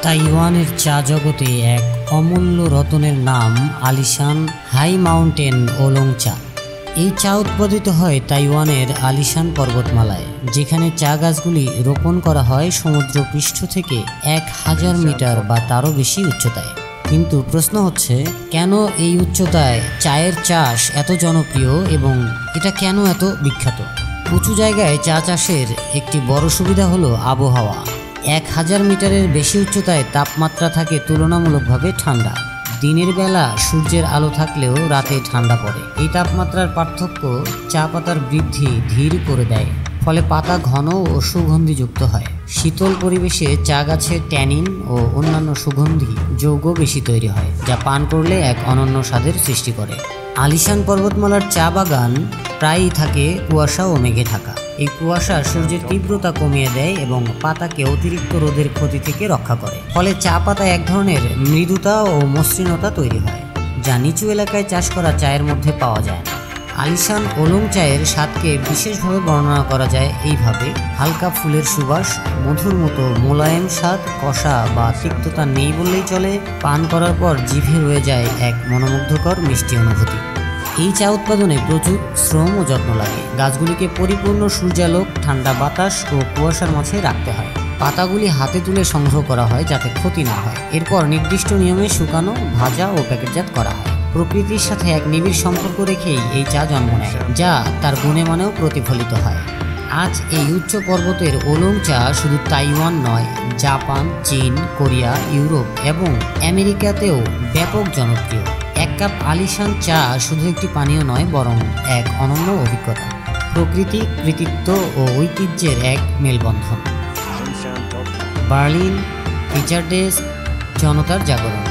তাইওয়ানের চা জগতে এক অমূল্য রত্নের নাম আলিশান হাই মাউন্টেন ওলং চা। এই চা উৎপাদিত হয় তাইওয়ানের আলিশান পর্বতমালায়, যেখানে চা গাছগুলি রোপণ করা হয় সমুদ্রপৃষ্ঠ থেকে 1000 মিটার বা তারও বেশি উচ্চতায়। কিন্তু প্রশ্ন হচ্ছে, কেন এই উচ্চতায় চায়ের চাষ এত জনপ্রিয় এবং এটা কেন এত বিখ্যাত? উঁচু জায়গায় চা চাষের একটি বড় সুবিধা হলো আবহাওয়া। 1000 মিটারের বেশি উচ্চতায় তাপমাত্রা থাকে তুলনামূলকভাবে ঠান্ডা। দিনের বেলা সূর্যের আলো থাকলেও রাতে ঠান্ডা পড়ে। এই তাপমাত্রার পার্থক্য চা পাতার বৃদ্ধি ধীর করে দেয়, ফলে পাতা ঘন ও সুগন্ধিযুক্ত হয়। শীতল পরিবেশে চা গাছের ট্যানিন ও অন্যান্য সুগন্ধি যৌগ বেশি তৈরি হয়, যা পান করলে এক অনন্য স্বাদের সৃষ্টি করে। আলিশান পর্বতমালার চা বাগান প্রায়ই থাকে কুয়াশা ও মেঘে ঢাকা। এই কুয়াশা সূর্যের তীব্রতা কমিয়ে দেয় এবং পাতাকে অতিরিক্ত রোদের ক্ষতি থেকে রক্ষা করে, ফলে চা পাতায় এক ধরনের মৃদুতা ও মসৃণতা তৈরি হয়, যা নিচু এলাকায় চাষ করা চায়ের মধ্যে পাওয়া যায় না। আলিশান ওলং চায়ের স্বাদকে বিশেষভাবে বর্ণনা করা যায় এইভাবে: হালকা ফুলের সুবাস, মধুর মতো মোলায়েম স্বাদ, কষা বা তিক্ততা নেই বললেই চলে। পান করার পর জিভে রয়ে যায় এক মনোমুগ্ধকর মিষ্টি অনুভূতি। এই চা উৎপাদনে প্রচুর শ্রম ও যত্ন লাগে। গাছগুলিকে পরিপূর্ণ সূর্যালোক, ঠান্ডা বাতাস ও কুয়াশার মাঝে রাখতে হয়। পাতাগুলি হাতে তুলে সংগ্রহ করা হয় যাতে ক্ষতি না হয়। এরপর নির্দিষ্ট নিয়মে শুকানো, ভাজা ও প্যাকেটজাত করা হয়। প্রকৃতির সাথে এক নিবিড় সম্পর্ক রেখেই এই চা জন্ম নেয়, যা তার গুণে মানেও প্রতিফলিত হয়। আজ এই উচ্চ পর্বতের ওলং চা শুধু তাইওয়ান নয়, জাপান, চীন, কোরিয়া, ইউরোপ এবং আমেরিকাতেও ব্যাপক জনপ্রিয়। এক কাপ আলিশান চা শুধু একটি পানীয় নয়, বরং এক অনন্য অভিজ্ঞতা, প্রকৃতি, কৃতিত্ব ও ঐতিহ্যের এক মেলবন্ধন। বার্লিন, ফিচার ডেস্ক, জনতার জাগরণ।